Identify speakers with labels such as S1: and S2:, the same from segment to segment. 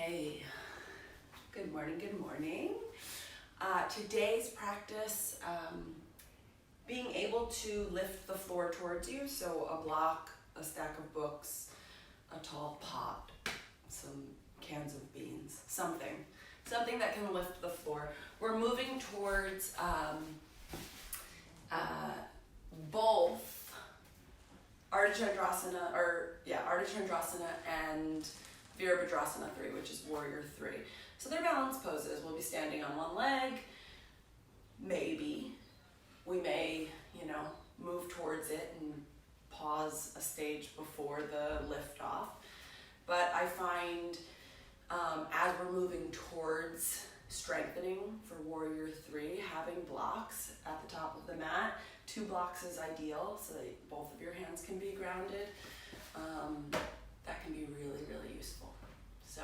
S1: Okay, good morning, good morning. Today's practice, being able to lift the floor towards you, so a block, a stack of books, a tall pot, some cans of beans, something that can lift the floor. We're moving towards both Ardha Chandrasana, and Virabhadrasana 3, which is Warrior 3. So they're balanced poses. We'll be standing on one leg. Maybe we may, move towards it and pause a stage before the lift off. But I find as we're moving towards strengthening for Warrior 3, having blocks at the top of the mat, 2 blocks is ideal so that both of your hands can be grounded. That can be really, really useful. So,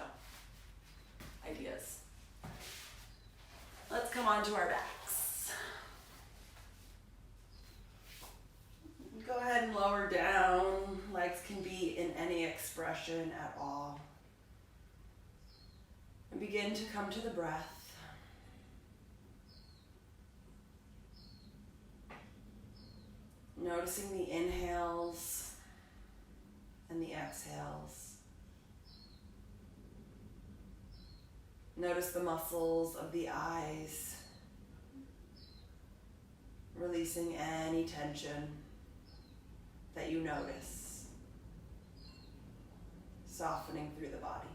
S1: ideas. Let's come onto our backs. Go ahead and lower down. Legs can be in any expression at all. And begin to come to the breath. Noticing the inhales and the exhales. Notice the muscles of the eyes, releasing any tension that you notice, softening through the body.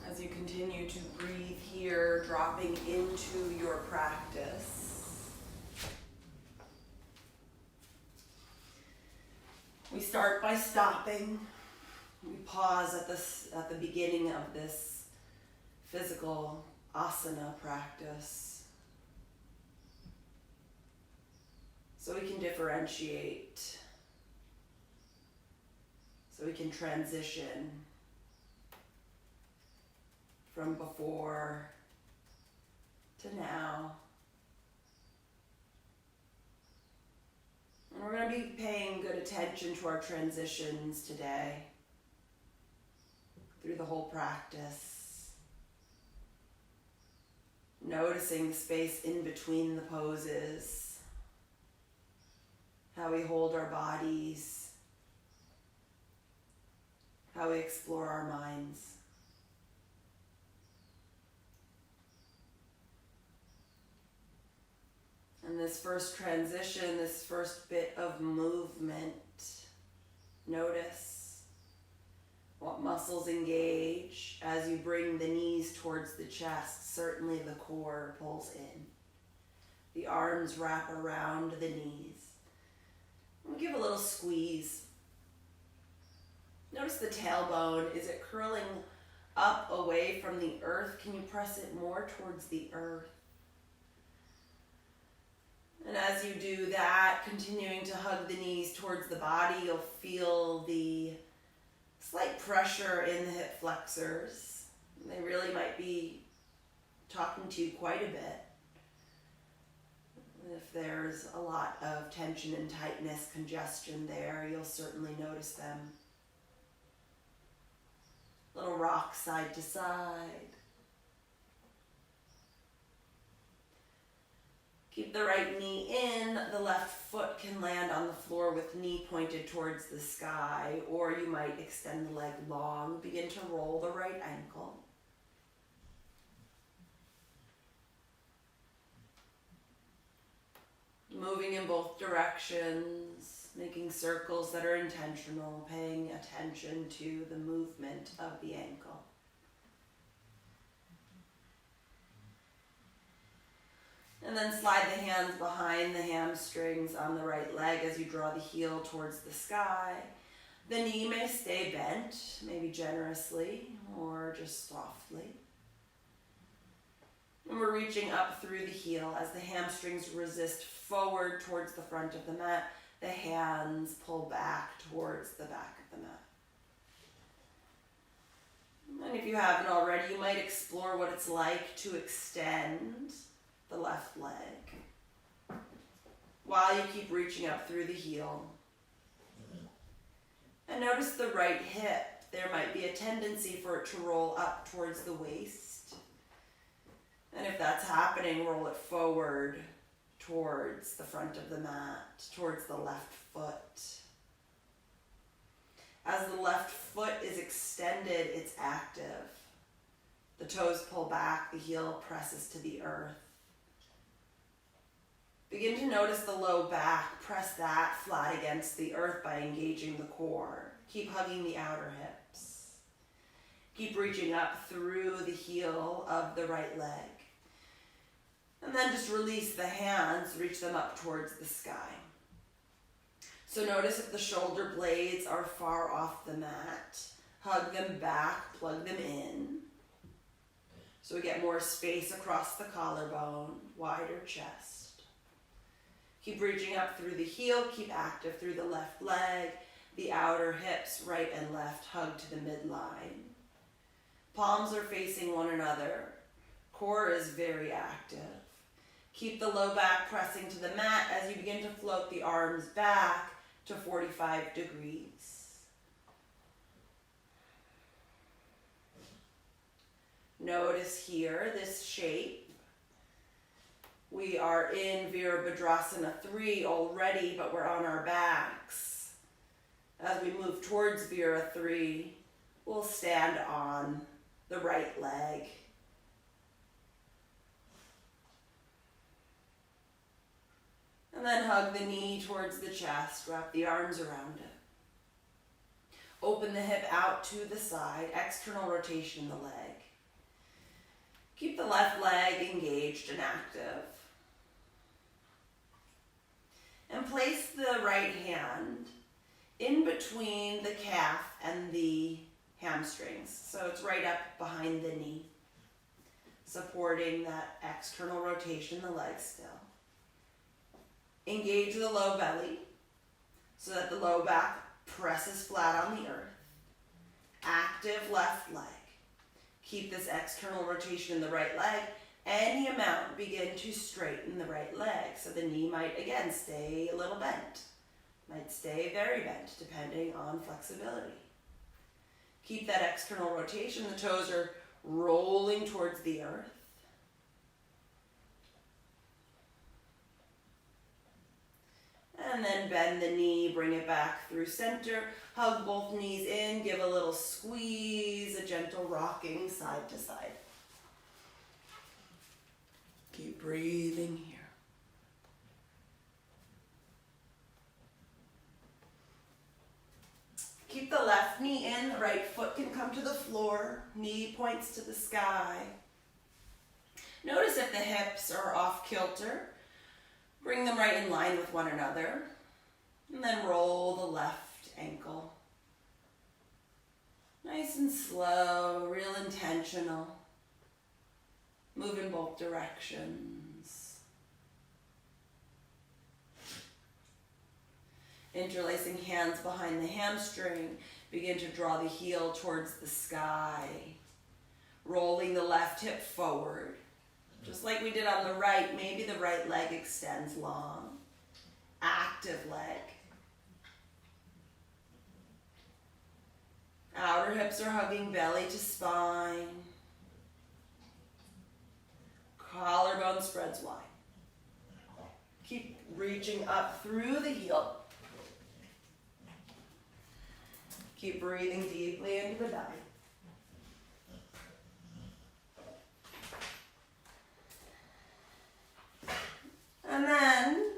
S1: As you continue to breathe here, dropping into your practice, we start by stopping. We pause at the beginning of this physical asana practice, so we can differentiate, so we can transition from before to now. And we're going to be paying good attention to our transitions today through the whole practice. Noticing the space in between the poses, how we hold our bodies, how we explore our minds. And this first transition, this first bit of movement, notice what muscles engage as you bring the knees towards the chest. Certainly the core pulls in. The arms wrap around the knees. And give a little squeeze. Notice the tailbone. Is it curling up away from the earth? Can you press it more towards the earth? And as you do that, continuing to hug the knees towards the body, you'll feel the slight pressure in the hip flexors. They really might be talking to you quite a bit. If there's a lot of tension and tightness, congestion there, you'll certainly notice them. Little rock side to side. Keep the right knee in. The left foot can land on the floor with knee pointed towards the sky, or you might extend the leg long. Begin to roll the right ankle. Moving in both directions, making circles that are intentional, paying attention to the movement of the ankle. And then slide the hands behind the hamstrings on the right leg as you draw the heel towards the sky. The knee may stay bent, maybe generously or just softly. And we're reaching up through the heel as the hamstrings resist forward towards the front of the mat. The hands pull back towards the back of the mat. And if you haven't already, you might explore what it's like to extend the left leg. while you keep reaching up through the heel. And notice the right hip. There might be a tendency for it to roll up towards the waist. And if that's happening, roll it forward towards the front of the mat, towards the left foot. As the left foot is extended, it's active. The toes pull back, the heel presses to the earth. Begin to notice the low back. Press that flat against the earth by engaging the core. Keep hugging the outer hips. Keep reaching up through the heel of the right leg. And then just release the hands, reach them up towards the sky. So notice if the shoulder blades are far off the mat. Hug them back, plug them in. So we get more space across the collarbone, wider chest. Keep reaching up through the heel, keep active through the left leg, the outer hips, right and left, hug to the midline. Palms are facing one another. Core is very active. Keep the low back pressing to the mat as you begin to float the arms back to 45 degrees. Notice here this shape. We are in Virabhadrasana 3 already, but we're on our backs. As we move towards Vira 3, we'll stand on the right leg. And then hug the knee towards the chest, wrap the arms around it. Open the hip out to the side, external rotation in the leg. Keep the left leg engaged and active. And place the right hand in between the calf and the hamstrings. So it's right up behind the knee, supporting that external rotation in the leg still. Engage the low belly so that the low back presses flat on the earth. Active left leg. Keep this external rotation in the right leg. Any amount, begin to straighten the right leg. So the knee might, again, stay a little bent. Might stay very bent, depending on flexibility. Keep that external rotation. The toes are rolling towards the earth. And then bend the knee, bring it back through center. Hug both knees in, give a little squeeze, a gentle rocking side to side. Keep breathing here. Keep the left knee in, the right foot can come to the floor, knee points to the sky. Notice if the hips are off kilter. Bring them right in line with one another. And then roll the left ankle. Nice and slow, real intentional. Move in both directions. Interlacing hands behind the hamstring. Begin to draw the heel towards the sky. Rolling the left hip forward. Just like we did on the right, maybe the right leg extends long. Active leg. Outer hips are hugging belly to spine. Collarbone spreads wide. Keep reaching up through the heel. Keep breathing deeply into the belly. And then,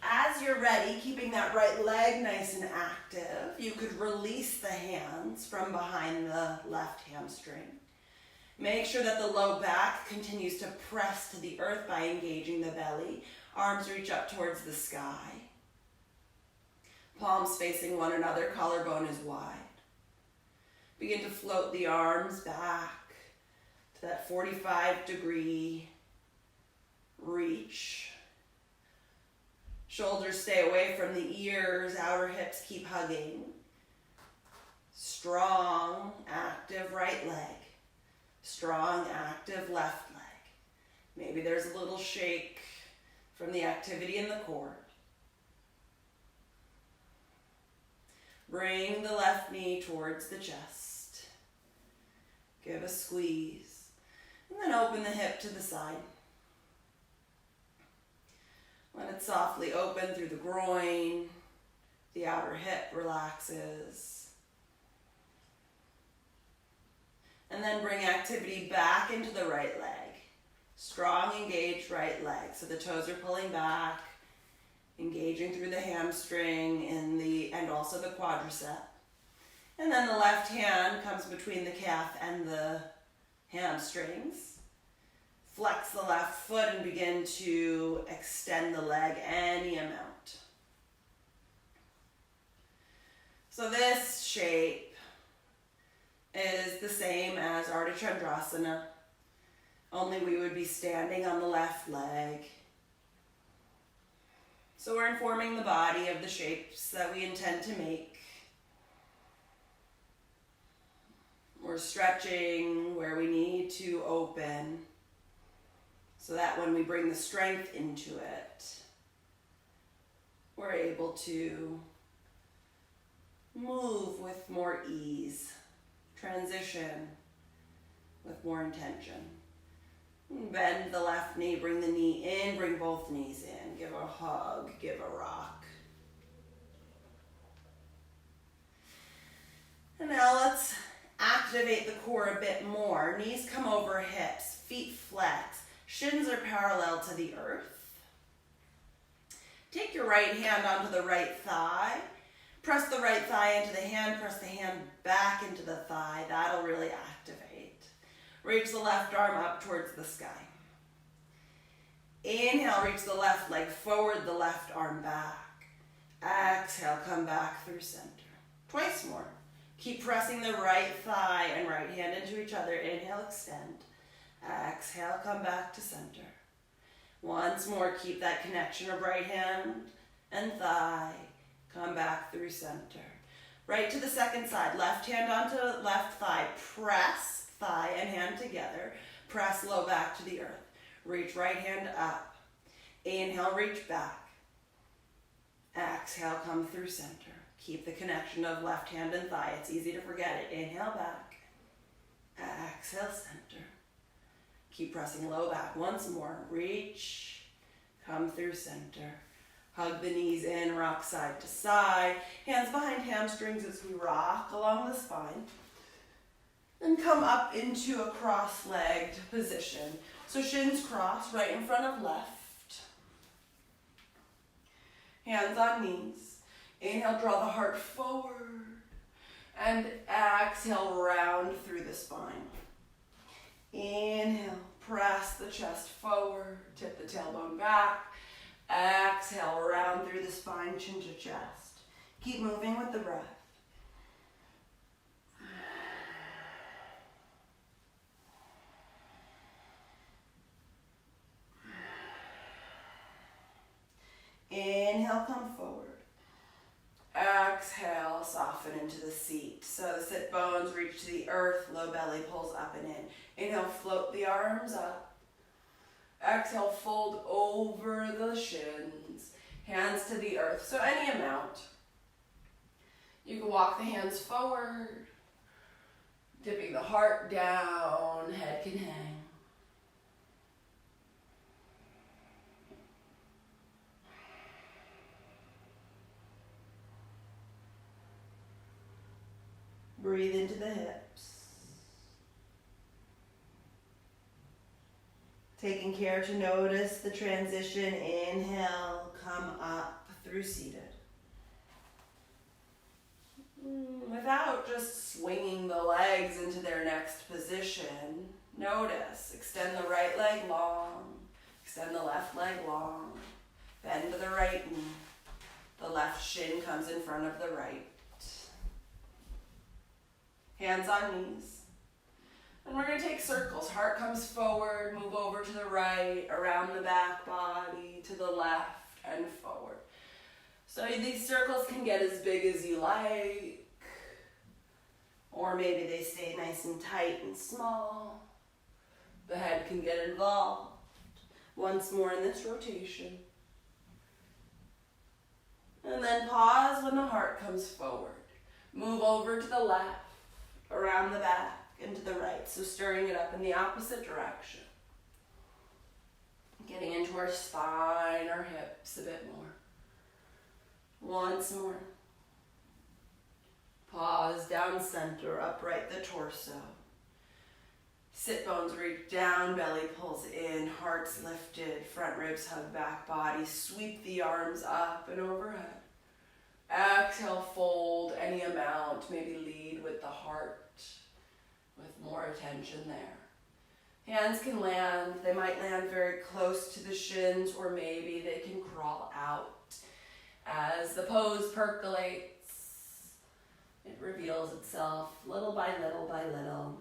S1: as you're ready, keeping that right leg nice and active, you could release the hands from behind the left hamstring. Make sure that the low back continues to press to the earth by engaging the belly. Arms reach up towards the sky. Palms facing one another, collarbone is wide. Begin to float the arms back to that 45-degree reach. Shoulders stay away from the ears, outer hips keep hugging. Strong, active right leg. Strong, active left leg. Maybe there's a little shake from the activity in the core. Bring the left knee towards the chest. Give a squeeze. And then open the hip to the side. Let it softly open through the groin. The outer hip relaxes. And then bring activity back into the right leg. Strong, engaged right leg. So the toes are pulling back, engaging through the hamstring and also the quadricep. And then the left hand comes between the calf and the hamstrings. Flex the left foot and begin to extend the leg any amount. So this shape is the same as Ardha Chandrasana, only we would be standing on the left leg. So we're informing the body of the shapes that we intend to make. We're stretching where we need to open so that when we bring the strength into it, we're able to move with more ease, transition with more intention. Bend the left knee, bring the knee in, bring both knees in. Give a hug, give a rock. And now let's activate the core a bit more. Knees come over hips, feet flex, shins are parallel to the earth. Take your right hand onto the right thigh. Press the right thigh into the hand, press the hand back into the thigh. That'll really activate. Reach the left arm up towards the sky. Inhale, reach the left leg forward, the left arm back. Exhale, come back through center. Twice more. Keep pressing the right thigh and right hand into each other. Inhale, extend. Exhale, come back to center. Once more, keep that connection of right hand and thigh. Come back through center. Right to the second side. Left hand onto left thigh. Press thigh and hand together. Press low back to the earth. Reach right hand up. Inhale, reach back. Exhale, come through center. Keep the connection of left hand and thigh. It's easy to forget it. Inhale, back. Exhale, center. Keep pressing low back. Once more. Reach. Come through center. Hug the knees in, rock side to side. Hands behind hamstrings as we rock along the spine. And come up into a cross-legged position. So shins cross, right in front of left. Hands on knees. Inhale, draw the heart forward. And exhale, round through the spine. Inhale, press the chest forward, tip the tailbone back. Exhale, round through the spine, chin to chest. Keep moving with the breath. Inhale, come forward. Exhale, soften into the seat. So the sit bones reach to the earth, low belly pulls up and in. Inhale, float the arms up. Exhale, fold over the shins. Hands to the earth. So any amount. You can walk the hands forward. Dipping the heart down, head can hang. Breathe into the hips. Taking care to notice the transition. Inhale, come up through seated. Without just swinging the legs into their next position, notice. Extend the right leg long. Extend the left leg long. Bend to the right knee. The left shin comes in front of the right. Hands on knees. And we're going to take circles. Heart comes forward, move over to the right, around the back body, to the left, and forward. So these circles can get as big as you like, or maybe they stay nice and tight and small. The head can get involved. Once more in this rotation. And then pause when the heart comes forward. Move over to the left, around the back, and to the right. So stirring it up in the opposite direction. Getting into our spine, our hips a bit more. Once more. Pause, down center, upright the torso. Sit bones reach down, belly pulls in, heart's lifted, front ribs hug back body. Sweep the arms up and overhead. Exhale, fold any amount. Maybe lead with the heart, with more attention there. Hands can land, they might land very close to the shins, or maybe they can crawl out. As the pose percolates, it reveals itself little by little by little.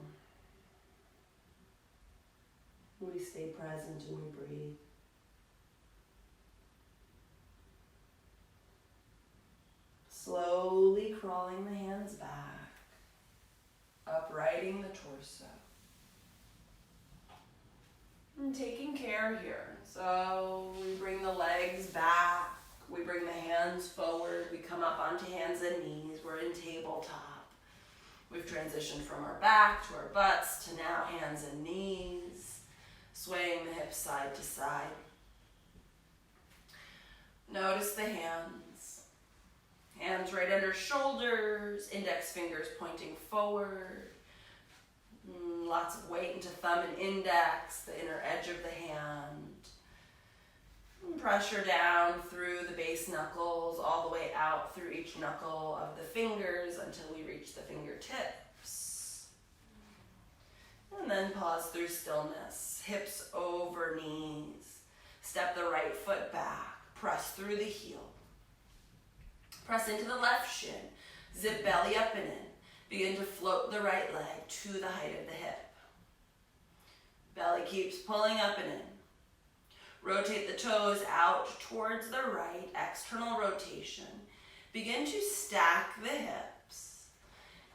S1: We stay present and we breathe. Slowly crawling the hands back, uprighting the torso. And taking care here. So we bring the legs back, we bring the hands forward, we come up onto hands and knees, we're in tabletop. We've transitioned from our back to our butts to now hands and knees, swaying the hips side to side. Notice the hands. Hands right under shoulders, index fingers pointing forward. Lots of weight into thumb and index, the inner edge of the hand. Pressure down through the base knuckles, all the way out through each knuckle of the fingers until we reach the fingertips. And then pause through stillness. Hips over knees. Step the right foot back. Press through the heel. Press into the left shin. Zip belly up and in. Begin to float the right leg to the height of the hip. Belly keeps pulling up and in. Rotate the toes out towards the right, external rotation. Begin to stack the hips.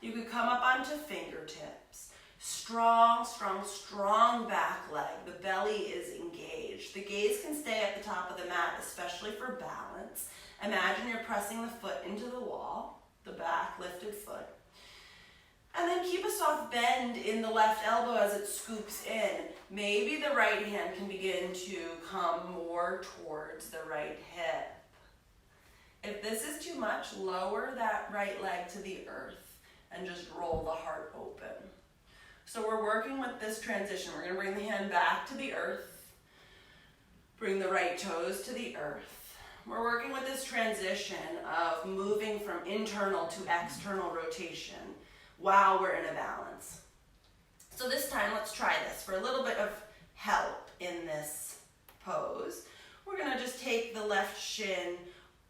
S1: You could come up onto fingertips. Strong, strong, strong back leg. The belly is engaged. The gaze can stay at the top of the mat, especially for balance. Imagine you're pressing the foot into the wall, the back lifted foot. And then keep a soft bend in the left elbow as it scoops in. Maybe the right hand can begin to come more towards the right hip. If this is too much, lower that right leg to the earth and just roll the heart open. So we're working with this transition. We're going to bring the hand back to the earth. Bring the right toes to the earth. We're working with this transition of moving from internal to external rotation while we're in a balance. So this time, let's try this. For a little bit of help in this pose, we're gonna just take the left shin,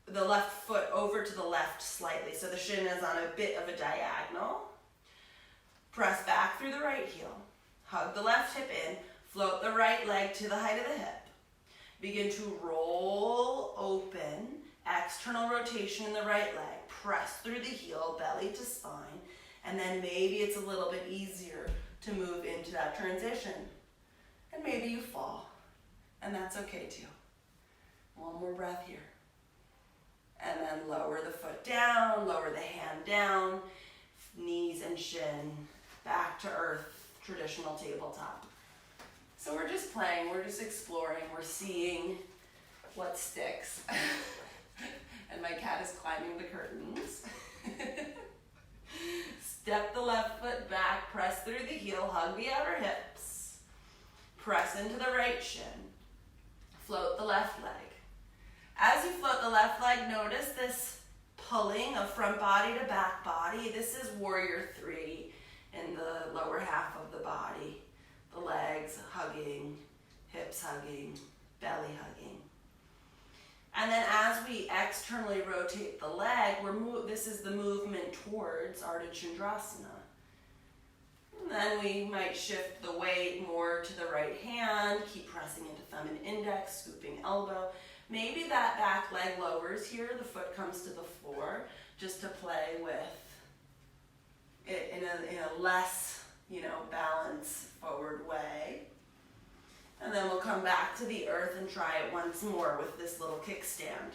S1: the left foot over to the left slightly. So the shin is on a bit of a diagonal. Press back through the right heel. Hug the left hip in. Float the right leg to the height of the hip. Begin to roll open. External rotation in the right leg. Press through the heel, belly to spine. And then maybe it's a little bit easier to move into that transition. And maybe you fall. And that's okay too. One more breath here. And then lower the foot down, lower the hand down, knees and shin, back to earth, traditional tabletop. So we're just playing, we're just exploring, we're seeing what sticks. And my cat is climbing the curtains. Step the left foot back, press through the heel, hug the outer hips. Press into the right shin. Float the left leg. As you float the left leg, notice this pulling of front body to back body. This is warrior 3 in the lower half of the body. The legs hugging, hips hugging, belly hugging. And then as we externally rotate the leg, this is the movement towards Ardha Chandrasana. And then we might shift the weight more to the right hand, keep pressing into thumb and index, scooping elbow. Maybe that back leg lowers here, the foot comes to the floor, just to play with it in a less, balance forward way. And then we'll come back to the earth and try it once more with this little kickstand.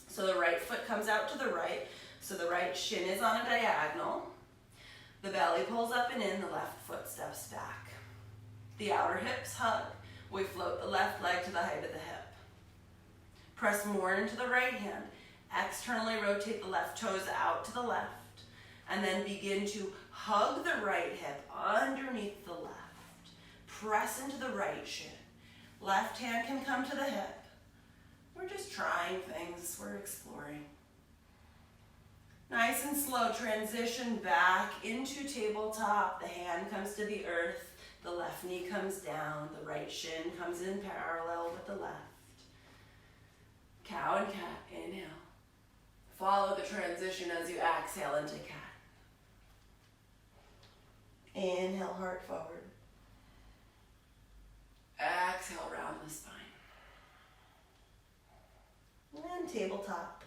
S1: So the right foot comes out to the right. So the right shin is on a diagonal. The belly pulls up and in, the left foot steps back. The outer hips hug. We float the left leg to the height of the hip. Press more into the right hand. Externally rotate the left toes out to the left. And then begin to hug the right hip underneath the left. Press into the right shin. Left hand can come to the hip. We're just trying things. We're exploring. Nice and slow. Transition back into tabletop. The hand comes to the earth. The left knee comes down. The right shin comes in parallel with the left. Cow and cat. Inhale. Follow the transition as you exhale into cat. Inhale, heart forward. Exhale, round the spine. And tabletop.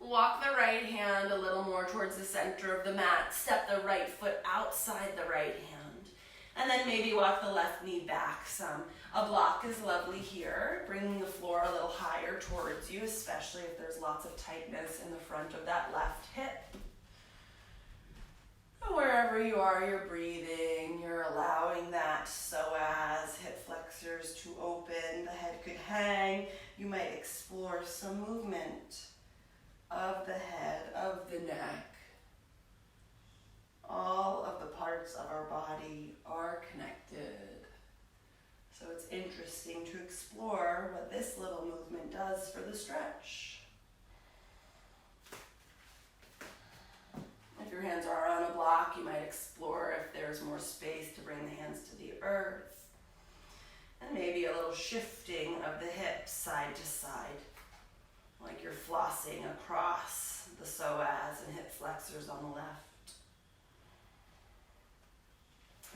S1: Walk the right hand a little more towards the center of the mat. Step the right foot outside the right hand. And then maybe walk the left knee back some. A block is lovely here, bringing the floor a little higher towards you, especially if there's lots of tightness in the front of that left hip. Wherever you are, you're breathing, you're allowing that psoas, hip flexors to open, the head could hang. You might explore some movement of the head, of the neck. All of the parts of our body are connected. So it's interesting to explore what this little movement does for the stretch. If your hands are on a block, you might explore if there's more space to bring the hands to the earth. And maybe a little shifting of the hips side to side, like you're flossing across the psoas and hip flexors on the left.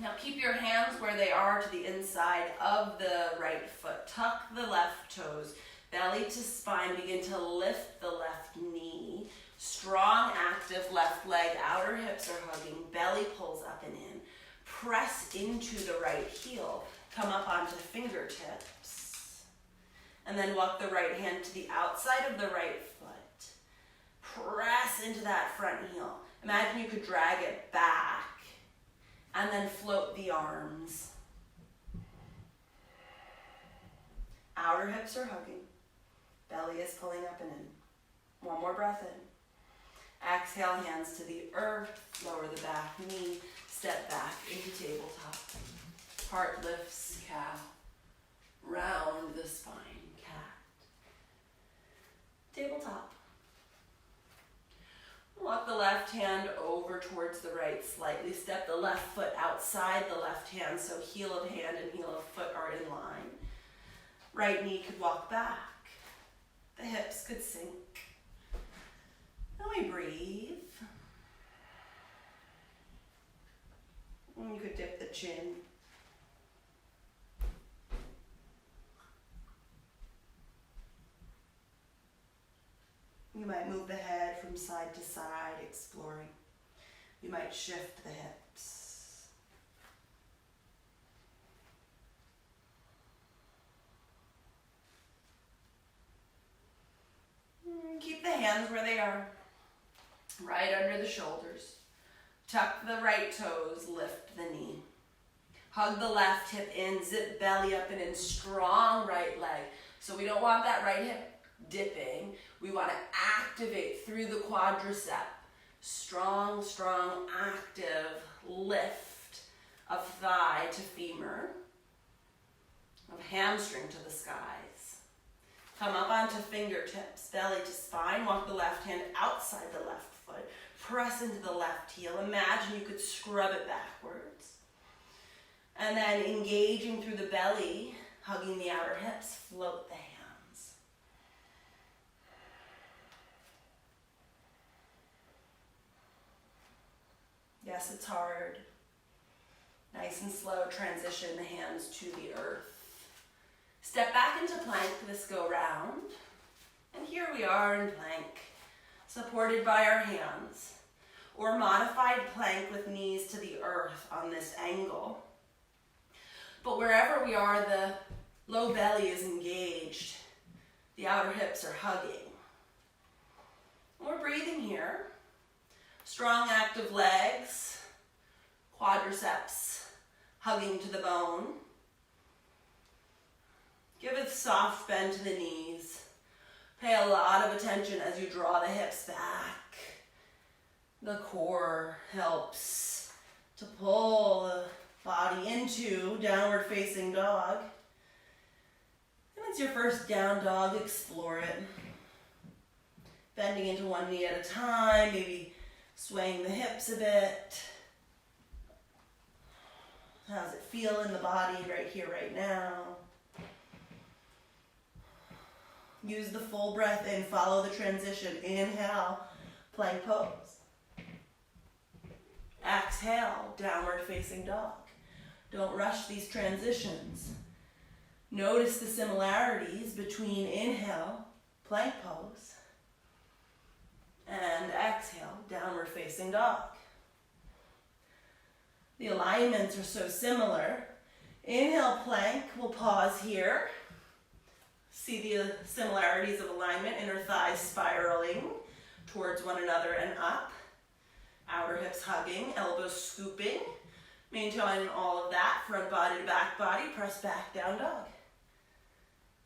S1: Now keep your hands where they are to the inside of the right foot. Tuck the left toes, belly to spine, begin to lift the left knee. Strong, active left leg, outer hips are hugging, belly pulls up and in. Press into the right heel, come up onto fingertips. And then walk the right hand to the outside of the right foot. Press into that front heel. Imagine you could drag it back and then float the arms. Outer hips are hugging, belly is pulling up and in. One more breath in. Exhale, hands to the earth, lower the back knee, step back into tabletop. Heart lifts, cow. Round the spine, cat. Tabletop. Walk the left hand over towards the right slightly. Step the left foot outside the left hand so heel of hand and heel of foot are in line. Right knee could walk back. The hips could sink. Then we breathe. And you could dip the chin. You might move the head from side to side, exploring. You might shift the hips. Keep the hands where they are, right under the shoulders. Tuck the right toes, lift the knee. Hug the left hip in, zip belly up and in, strong right leg. So we don't want that right hip dipping. We want to activate through the quadricep. Strong, strong, active lift of thigh to femur, of hamstring to the skies. Come up onto fingertips, belly to spine. Walk the left hand outside the left foot. Press into the left heel. Imagine you could scrub it backwards. And then engaging through the belly, hugging the outer hips, float the hands. Yes, it's hard. Nice and slow, transition the hands to the earth. Step back into plank this go round. And here we are in plank, supported by our hands. Or modified plank with knees to the earth on this angle. But wherever we are, the low belly is engaged. The outer hips are hugging. We're breathing here. Strong active legs, quadriceps hugging to the bone. Give a soft bend to the knees. Pay a lot of attention as you draw the hips back. The core helps to pull the body into downward facing dog. If it's your first down dog, explore it. Bending into one knee at a time, maybe swaying the hips a bit. How does it feel in the body right here, right now? Use the full breath in, follow the transition. Inhale, plank pose. Exhale, downward facing dog. Don't rush these transitions. Notice the similarities between inhale, plank pose, and exhale, downward facing dog. The alignments are so similar. Inhale, plank, we'll pause here. See the similarities of alignment, inner thighs spiraling towards one another and up. Outer hips hugging, elbows scooping. Maintaining all of that, front body to back body, press back, down dog.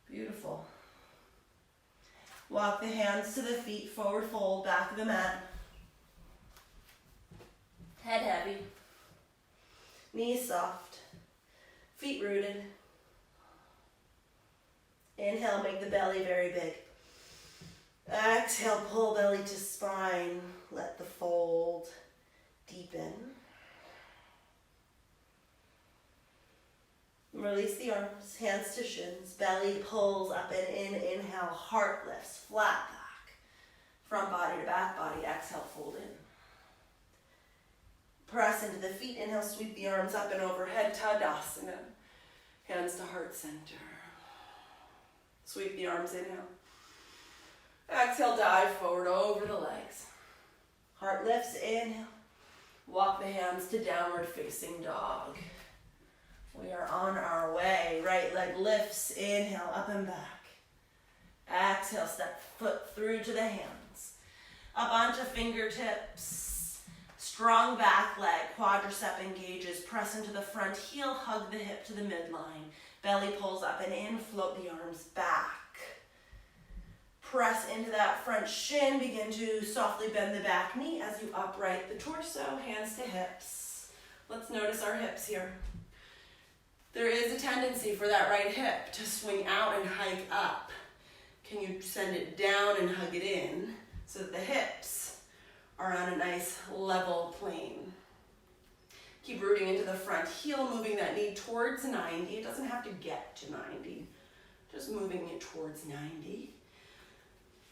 S1: Beautiful. Walk the hands to the feet, forward fold, back of the mat. Head heavy. Knees soft. Feet rooted. Inhale, make the belly very big. Exhale, pull belly to spine. Let the fold deepen. Release the arms, hands to shins. Belly pulls up and in. Inhale, heart lifts, flat back. Front body to back body. Exhale, fold in. Press into the feet. Inhale, sweep the arms up and overhead. Tadasana. Hands to heart center. Sweep the arms, inhale. Exhale, dive forward over the legs. Heart lifts, inhale. Walk the hands to downward facing dog. We are on our way. Right leg lifts, inhale, up and back. Exhale, step foot through to the hands. Up onto fingertips. Strong back leg, quadricep engages. Press into the front heel, hug the hip to the midline. Belly pulls up and in, float the arms back. Press into that front shin, begin to softly bend the back knee as you upright the torso, hands to hips. Let's notice our hips here. There is a tendency for that right hip to swing out and hike up. Can you send it down and hug it in so that the hips are on a nice level plane? Keep rooting into the front heel, moving that knee towards 90. It doesn't have to get to 90, just moving it towards 90.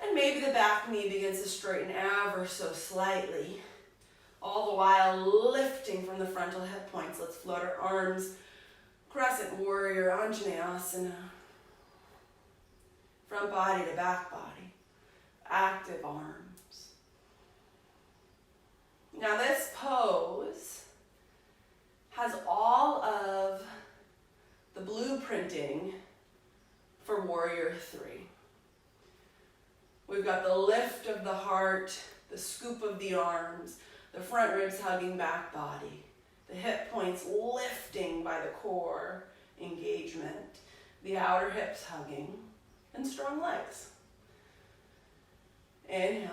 S1: And maybe the back knee begins to straighten ever so slightly, all the while lifting from the frontal hip points. Let's float our arms, crescent warrior, Anjaneyasana. Front body to back body, active arms. Now this pose has all of the blueprinting for Warrior 3. We've got the lift of the heart, the scoop of the arms, the front ribs hugging back body, the hip points lifting by the core engagement, the outer hips hugging, and strong legs. Inhale.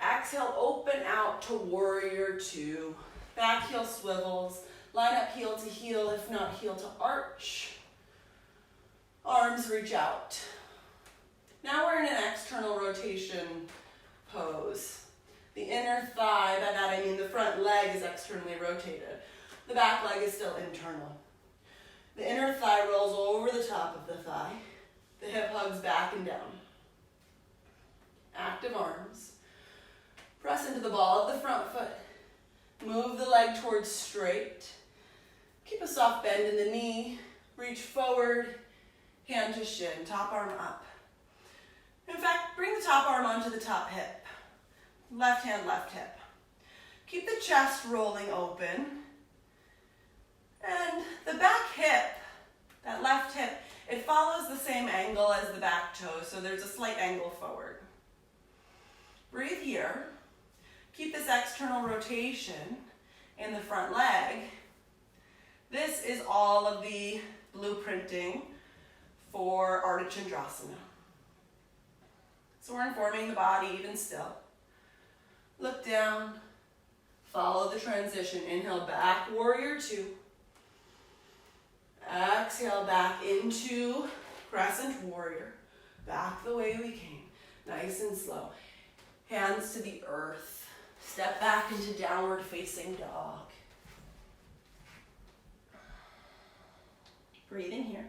S1: Exhale, open out to Warrior 2. Back heel swivels. Line up heel to heel, if not heel to arch. Arms reach out. Now we're in an external rotation pose. The inner thigh, by that I mean the front leg is externally rotated. The back leg is still internal. The inner thigh rolls over the top of the thigh. The hip hugs back and down. Active arms. Press into the ball of the front foot. Move the leg towards straight. Keep a soft bend in the knee. Reach forward, hand to shin, top arm up. In fact, bring the top arm onto the top hip. Left hand, left hip. Keep the chest rolling open. And the back hip, that left hip, it follows the same angle as the back toe, so there's a slight angle forward. Breathe here. Keep this external rotation in the front leg. This is all of the blueprinting for Ardha Chandrasana. So we're informing the body even still. Look down, follow the transition. Inhale, back, warrior two. Exhale, back into crescent warrior. Back the way we came, nice and slow. Hands to the earth. Step back into downward facing dog. Breathing here.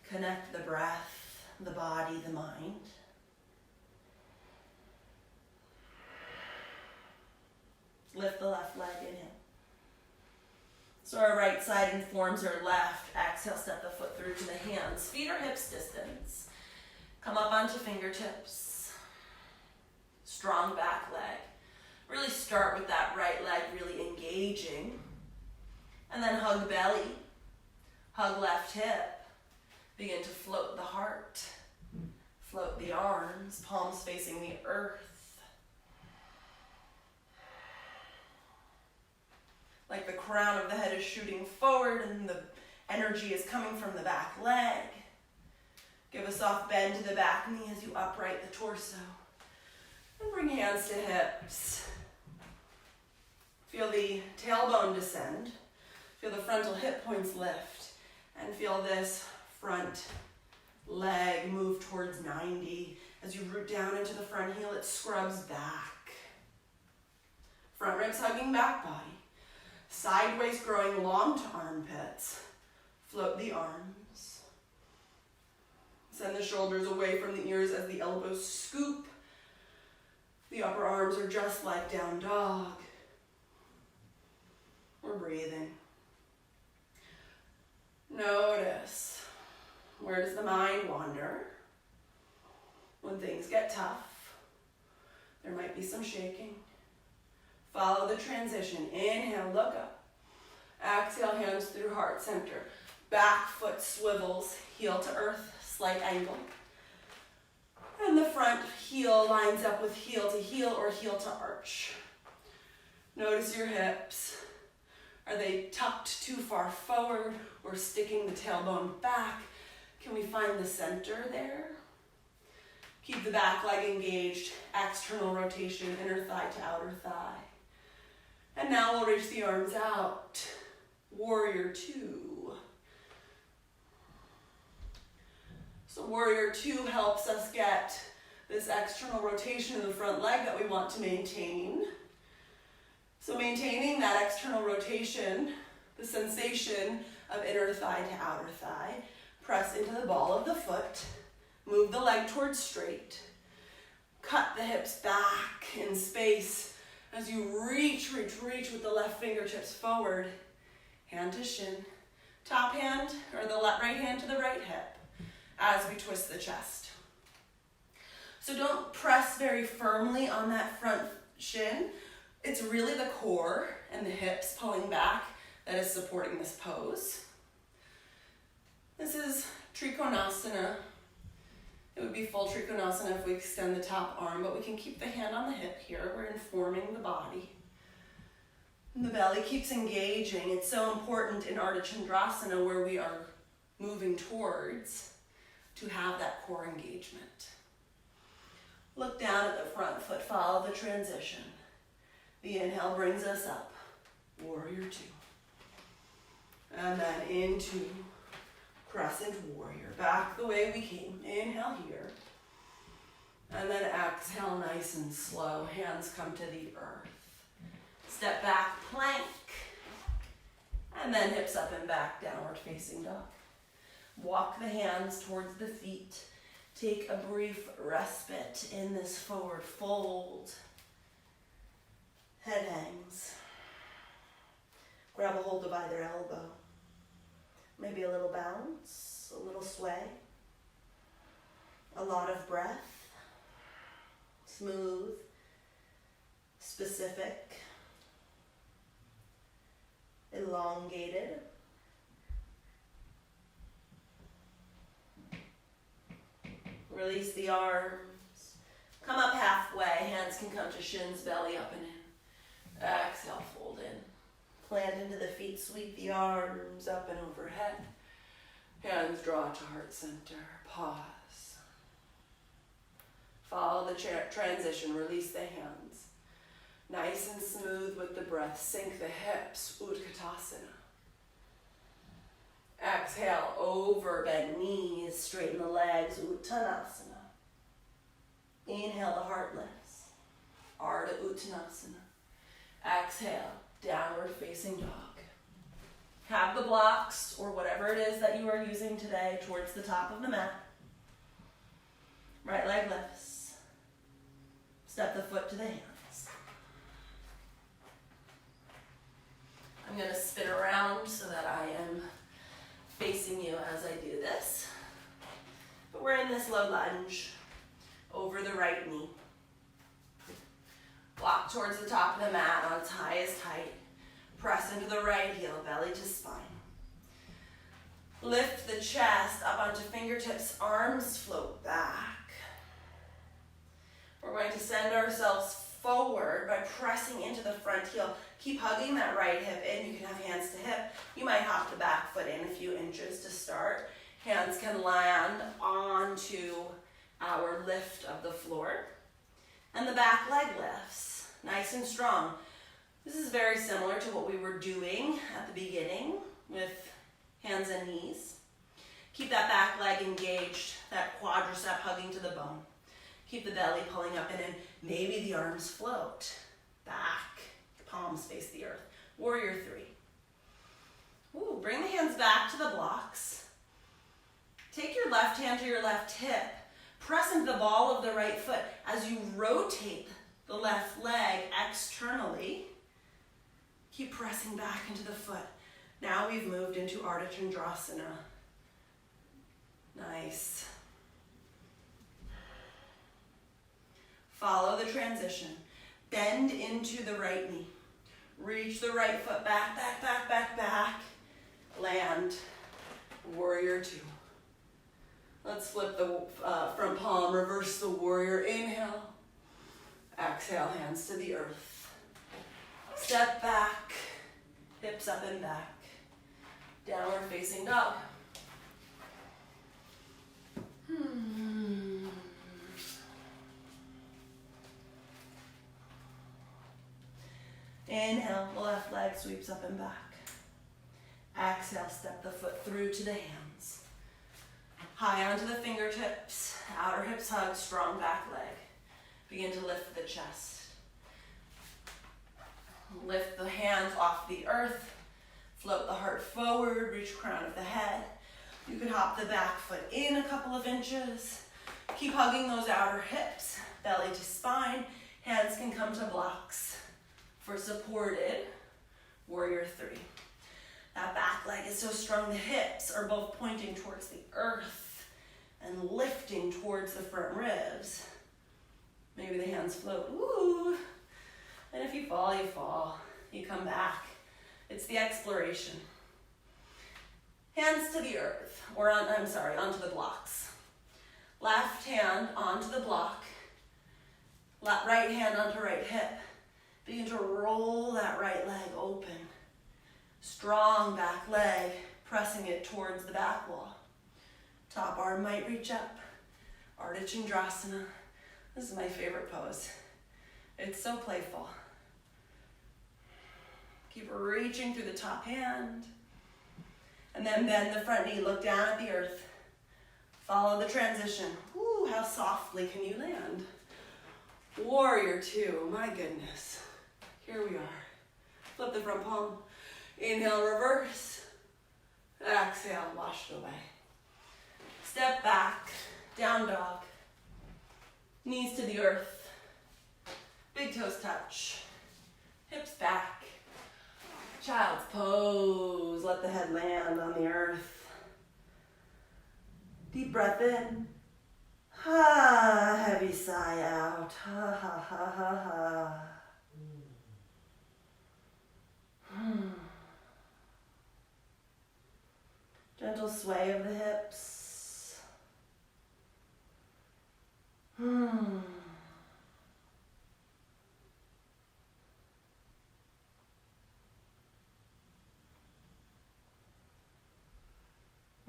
S1: Connect the breath, the body, the mind. Lift the left leg, inhale. So our right side informs our left. Exhale, step the foot through to the hands. Feet are hips distance. Come up onto fingertips. Strong back leg. Really start with that right leg really engaging. And then hug belly. Hug left hip. Begin to float the heart. Float the arms, palms facing the earth. Like the crown of the head is shooting forward and the energy is coming from the back leg. Give a soft bend to the back knee as you upright the torso. And bring hands to hips. Feel the tailbone descend. Feel the frontal hip points lift. And feel this front leg move towards 90. As you root down into the front heel, it scrubs back. Front ribs hugging back body. Sideways growing long to armpits. Float the arms. Send the shoulders away from the ears as the elbows scoop. The upper arms are just like down dog. We're breathing. Notice, where does the mind wander? When things get tough, there might be some shaking. Follow the transition. Inhale, look up. Exhale, hands through heart center. Back foot swivels, heel to earth, slight angle. And the front heel lines up with heel to heel or heel to arch. Notice your hips. Are they tucked too far forward or sticking the tailbone back? Can we find the center there? Keep the back leg engaged, external rotation, inner thigh to outer thigh. And now we'll reach the arms out. Warrior two. So warrior two helps us get this external rotation in the front leg that we want to maintain. So maintaining that external rotation, the sensation of inner thigh to outer thigh, press into the ball of the foot, move the leg towards straight, cut the hips back in space as you reach with the left fingertips forward, hand to shin, top hand or the right hand to the right hip as we twist the chest. So don't press very firmly on that front shin. It's really the core and the hips pulling back that is supporting this pose. This is Trikonasana. It would be full Trikonasana if we extend the top arm, but we can keep the hand on the hip here. We're informing the body. And the belly keeps engaging. It's so important in Ardha Chandrasana, where we are moving towards, to have that core engagement. Look down at the front foot, follow the transition. The inhale brings us up, warrior two. And then into crescent warrior, back the way we came. Inhale here. And then exhale nice and slow, hands come to the earth. Step back, plank. And then hips up and back, downward facing dog. Walk the hands towards the feet. Take a brief respite in this forward fold. Head hangs. Grab a hold of either elbow. Maybe a little bounce, a little sway. A lot of breath. Smooth, specific, elongated. Release the arms Come up halfway. Hands can come to shins, belly up and in. Exhale, fold in. Plant into the feet, sweep the arms up and overhead. Hands draw to heart center. Pause. Follow the transition. Release the hands. Nice and smooth with the breath. Sink the hips. Utkatasana. Exhale, over, bend knees, straighten the legs. Uttanasana. Inhale, the heart lifts. Ardha Uttanasana. Exhale, downward facing dog. Have the blocks or whatever it is that you are using today towards the top of the mat. Right leg lifts. Step the foot to the hands. I'm going to spin around so that I am facing you as I do this. But we're in this low lunge over the right knee. Walk towards the top of the mat on its highest height. Press into the right heel, belly to spine. Lift the chest up onto fingertips, arms float back. We're going to send ourselves forward by pressing into the front heel. Keep hugging that right hip in. You can have hands to hip. You might hop the back foot in a few inches to start. Hands can land onto our lift of the floor. And the back leg lifts, nice and strong. This is very similar to what we were doing at the beginning with hands and knees. Keep that back leg engaged, that quadricep hugging to the bone. Keep the belly pulling up and in. Maybe the arms float back, palms face the earth. Warrior three. Ooh, bring the hands back to the blocks. Take your left hand to your left hip. Press into the ball of the right foot as you rotate the left leg externally. Keep pressing back into the foot. Now we've moved into Ardha Chandrasana. Nice. Follow the transition. Bend into the right knee. Reach the right foot back, back, back, back, back. Land. Warrior two. Let's flip the front palm, reverse the warrior. Inhale. Exhale, hands to the earth. Step back, hips up and back. Downward facing dog. Inhale, the left leg sweeps up and back. Exhale, step the foot through to the hands. High onto the fingertips, outer hips hug, strong back leg. Begin to lift the chest. Lift the hands off the earth. Float the heart forward, reach crown of the head. You can hop the back foot in a couple of inches. Keep hugging those outer hips, belly to spine. Hands can come to blocks for supported warrior three. That back leg is so strong, the hips are both pointing towards the earth and lifting towards the front ribs. Maybe the hands float. Ooh. And if you fall, you fall. You come back. It's the exploration. Hands to the earth, or onto the blocks. Left hand onto the block. Right hand onto right hip. Begin to roll that right leg open. Strong back leg, pressing it towards the back wall. Top arm might reach up. Ardha Chandrasana. This is my favorite pose. It's so playful. Keep reaching through the top hand. And then bend the front knee, look down at the earth. Follow the transition. Ooh, how softly can you land? Warrior two, my goodness. Here we are. Flip the front palm. Inhale, reverse. Exhale, wash it away. Step back, down dog. Knees to the earth. Big toes touch. Hips back. Child's pose. Let the head land on the earth. Deep breath in. Ha, heavy sigh out. Ha, ha, ha, ha, ha. Gentle sway of the hips.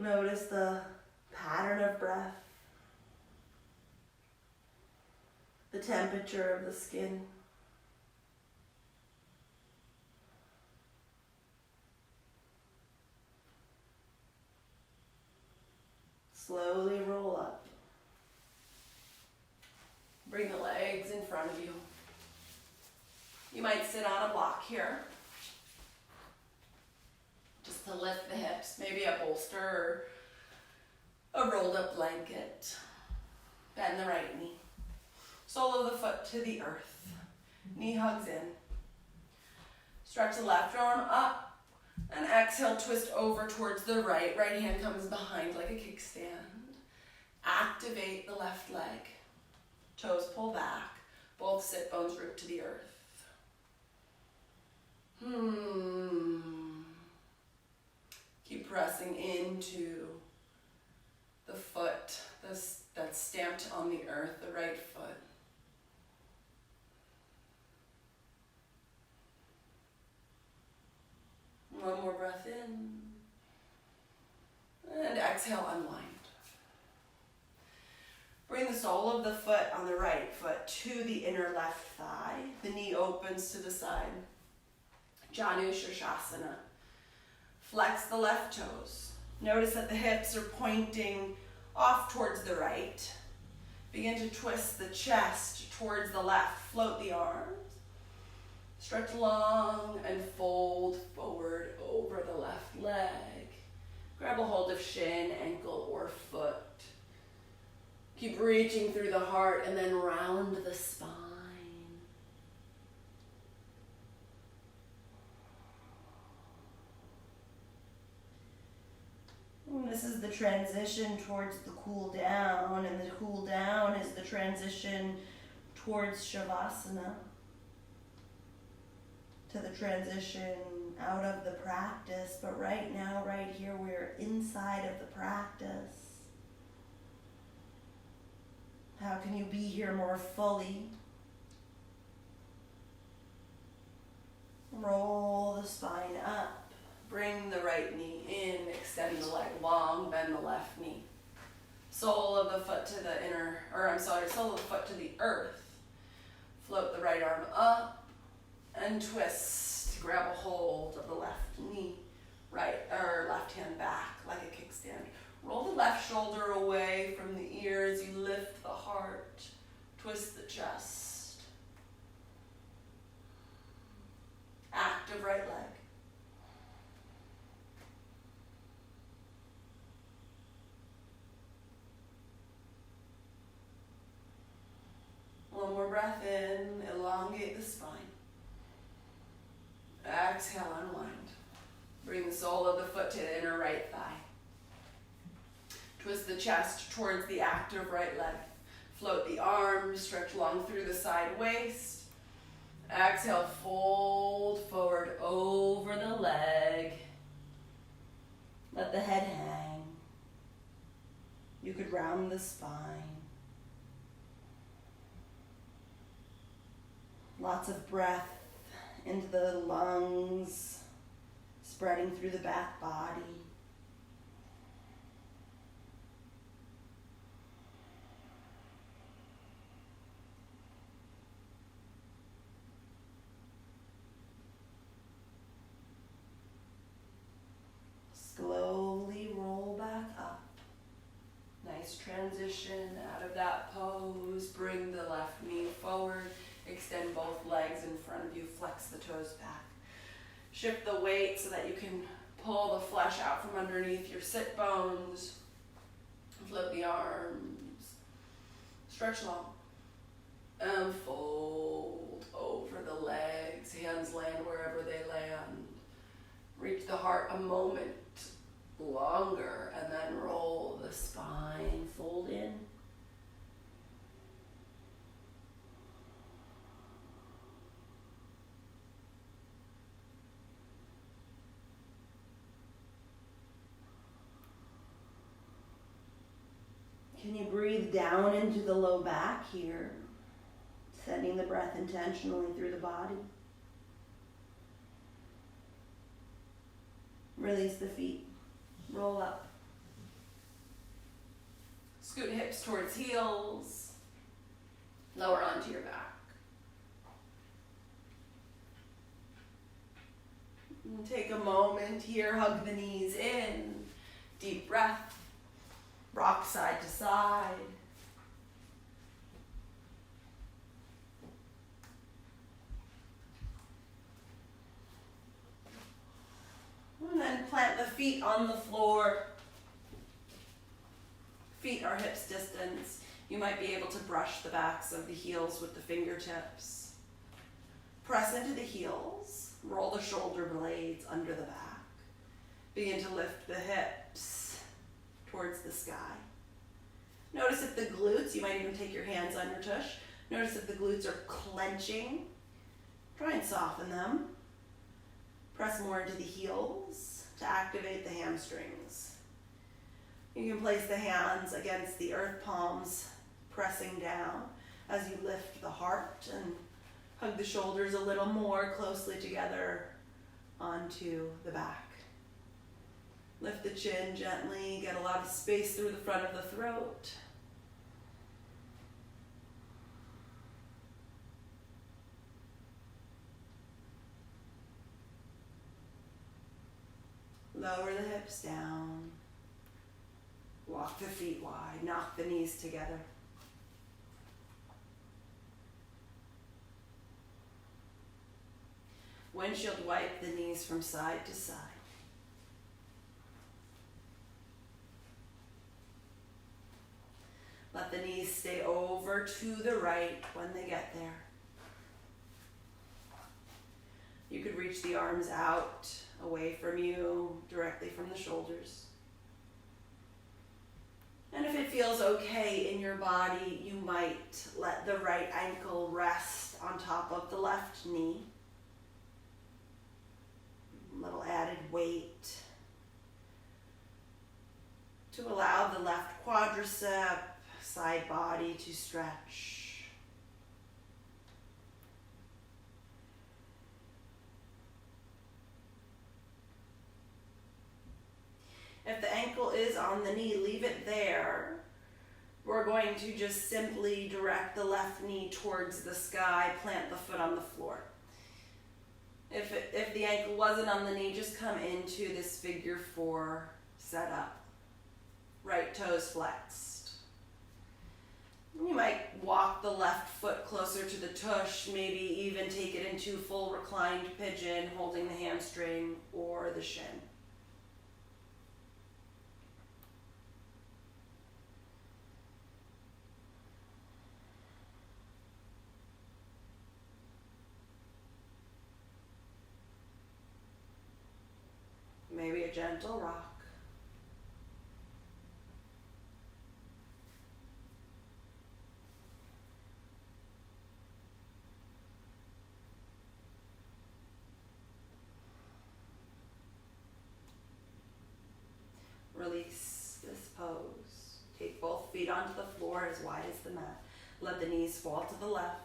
S2: Notice the pattern of breath, the temperature of the skin. Slowly roll up.
S1: Bring the legs in front of you. You might sit on a block here, just to lift the hips, maybe a bolster or a rolled up blanket. Bend the right knee. Sole of the foot to the earth. Knee hugs in. Stretch the left arm up and exhale, twist over towards the right. Right hand comes behind like a kickstand. Activate the left leg. Toes pull back. Both sit bones root to the earth. Keep pressing into the foot that's stamped on the earth, the right foot. One more breath in. And exhale, unwind. Bring the sole of the foot on the right foot to the inner left thigh. The knee opens to the side. Chandrasana. Flex the left toes. Notice that the hips are pointing off towards the right. Begin to twist the chest towards the left. Float the arms. Stretch long and fold forward over the left leg. Grab a hold of shin, ankle, or foot. Keep reaching through the heart and then round the spine.
S2: And this is the transition towards the cool down, and the cool down is the transition towards Shavasana, to the transition out of the practice. But right now, right here, we're inside of the practice. How can you be here more fully? Roll the spine up.
S1: Bring the right knee in, extend the leg long, bend the left knee. Sole of the foot to the sole of the foot to the earth. Float the right arm up and twist. Grab a hold of the left knee, left hand back like a kickstand. Roll the left shoulder away from the ears. You lift the heart, twist the chest. Active right leg. One more breath in, elongate the spine. Exhale, unwind. Bring the sole of the foot to the inner right thigh. Twist the chest towards the active right leg. Float the arms, stretch long through the side waist. Exhale, fold forward over the leg.
S2: Let the head hang. You could round the spine. Lots of breath into the lungs, spreading through the back body. Slowly roll back up.
S1: Nice transition out of that pose. Bring the left knee forward. Extend both legs in front of you. Flex the toes back. Shift the weight so that you can pull the flesh out from underneath your sit bones. Float the arms. Stretch long. And fold over the legs. Hands land wherever they land. Reach the heart a moment longer and then roll the spine. Fold in.
S2: Can you breathe down into the low back here, sending the breath intentionally through the body? Release the feet, roll up.
S1: hips towards heels. Lower onto your back. And take a moment here, hug the knees in. Deep breath. Rock side to side. And then plant the feet on the floor. Feet are hips distance. You might be able to brush the backs of the heels with the fingertips. Press into the heels. Roll the shoulder blades under the back. Begin to lift the hips towards the sky. Notice if the glutes, you might even take your hands on your tush. Notice if the glutes are clenching. Try and soften them. Press more into the heels to activate the hamstrings. You can place the hands against the earth palms, pressing down as you lift the heart and hug the shoulders a little more closely together onto the back. Lift the chin gently, get a lot of space through the front of the throat. Lower the hips down. Walk the feet wide. Knock the knees together. Windshield wipe the knees from side to side. Let the knees stay over to the right when they get there. You could reach the arms out, away from you, directly from the shoulders. And if it feels okay in your body, you might let the right ankle rest on top of the left knee. A little added weight to allow the left quadricep, side body to stretch. If the ankle is on the knee, leave it there. We're going to just simply direct the left knee towards the sky, plant the foot on the floor. If the ankle wasn't on the knee, just come into this figure 4 setup. Right toes flexed. You might walk the left foot closer to the tush, maybe even take it into full reclined pigeon, holding the hamstring or the shin. Maybe a gentle rock. Release this pose. Take both feet onto the floor as wide as the mat. Let the knees fall to the left.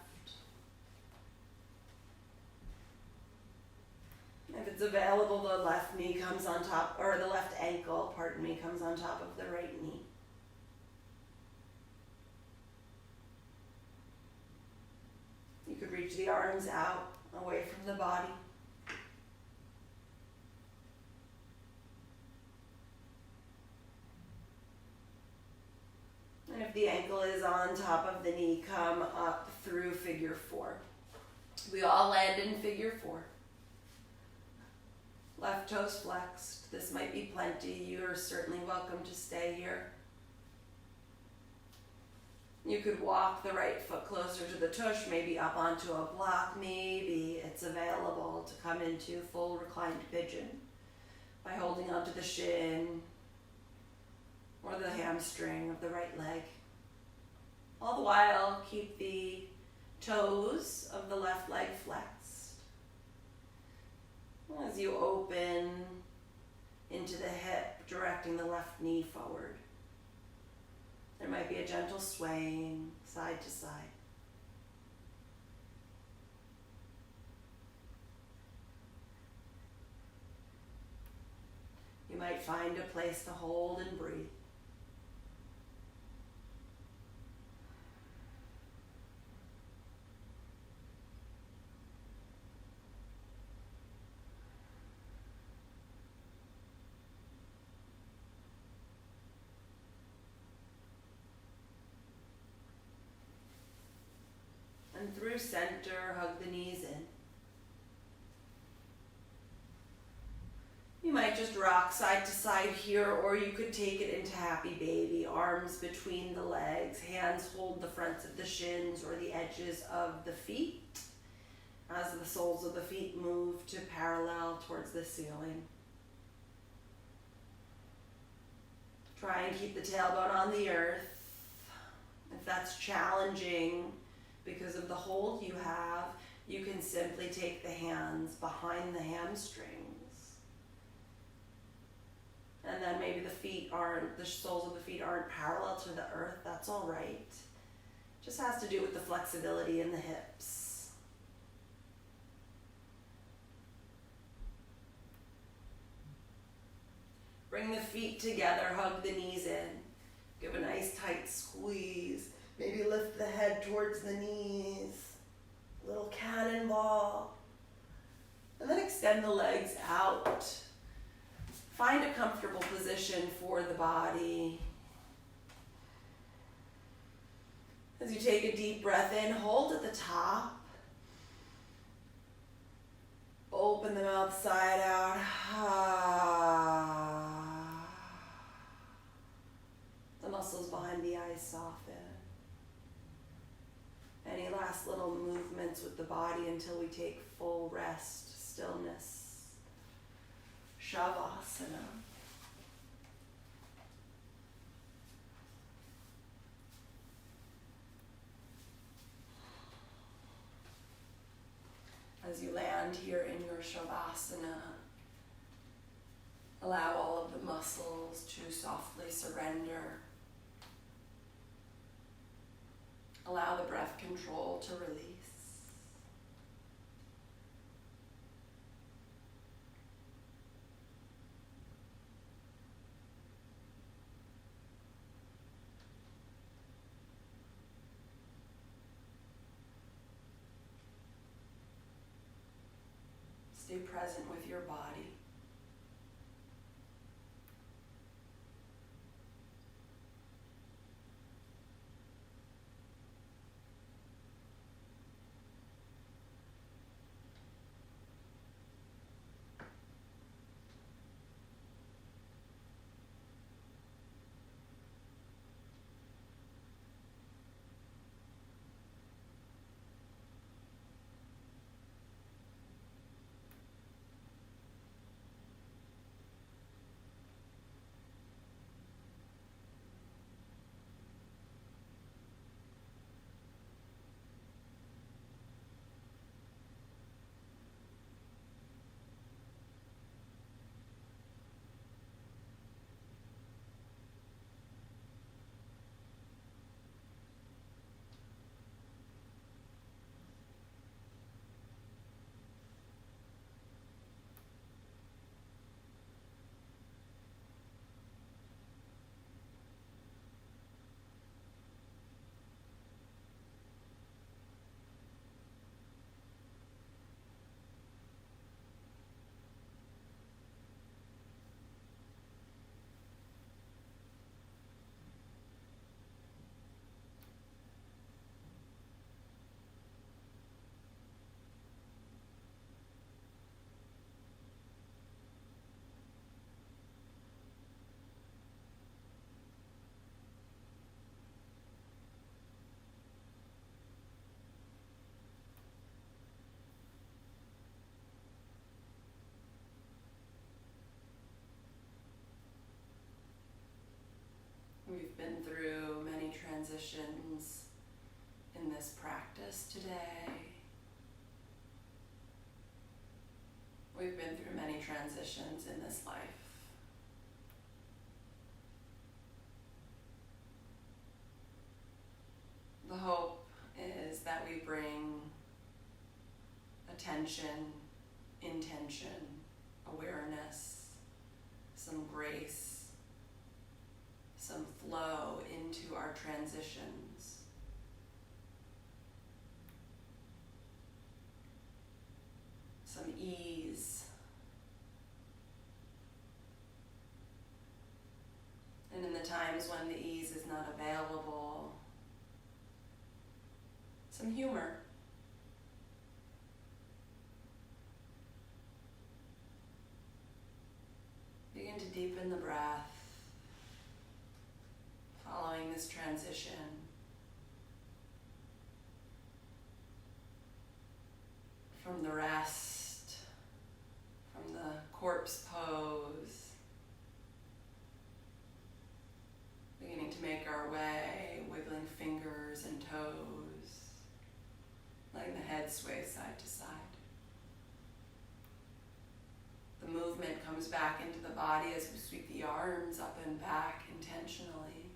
S1: If it's available, the left knee comes on top, or the left ankle, pardon me, comes on top of the right knee. You could reach the arms out, away from the body. And if the ankle is on top of the knee, come up through figure 4. We all land in figure 4. Left toes flexed. This might be plenty. You are certainly welcome to stay here. You could walk the right foot closer to the tush, maybe up onto a block. Maybe it's available to come into full reclined pigeon by holding onto the shin or the hamstring of the right leg. All the while, keep the toes of the left leg flexed. As you open into the hip, directing the left knee forward. There might be a gentle swaying side to side. You might find a place to hold and breathe.
S2: through center, hug the knees in. You might just rock side to side here, or you could take it into happy baby. Arms between the legs, hands hold the fronts of the shins or the edges of the feet as the soles of the feet move to parallel towards the ceiling. Try and keep the tailbone on the earth. If that's challenging because of the hold you have, you can simply take the hands behind the hamstrings. And then maybe the soles of the feet aren't parallel to the earth. That's all right. Just has to do with the flexibility in the hips. Bring the feet together, hug the knees in. Give a nice tight squeeze. Maybe lift the head towards the knees. Little cannonball. And then extend the legs out. Find a comfortable position for the body. As you take a deep breath in, hold at the top. Open the mouth side out. The muscles behind the eyes soften. Any last little movements with the body until we take full rest, stillness. Shavasana. As you land here in your Shavasana, allow all of the muscles to softly surrender. Allow the breath control to release. Stay present with your body. We've been through many transitions in this practice today. We've been through many transitions in this life. The hope is that we bring attention, intention, awareness, some grace, some flow into our transitions. Some ease. And in the times when the ease is not available, some humor.
S1: deepen the breath, following this transition. From the rest, from the corpse pose, beginning to make our way, wiggling fingers and toes, letting the head sway side to side. The movement comes back into the body as we sweep the arms up and back intentionally,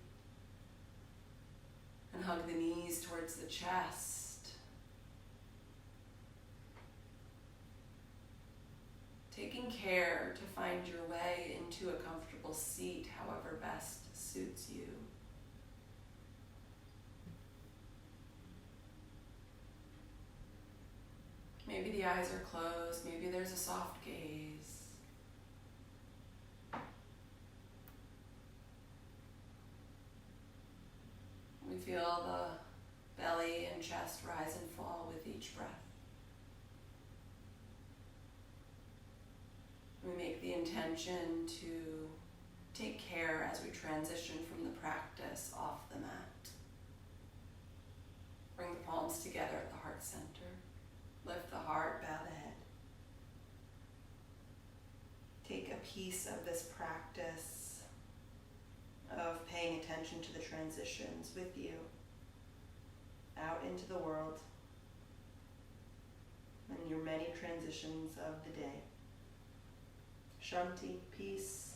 S1: and hug the knees towards the chest. Taking care to find your way into a comfortable seat, however best suits you. Maybe the eyes are closed, maybe there's a soft gaze. We feel the belly and chest rise and fall with each breath. We make the intention to take care as we transition from the practice off the mat. Bring the palms together at the heart center. Lift the heart, bow the head. Take a piece of this practice of paying attention to the transitions with you out into the world and your many transitions of the day. Shanti, peace.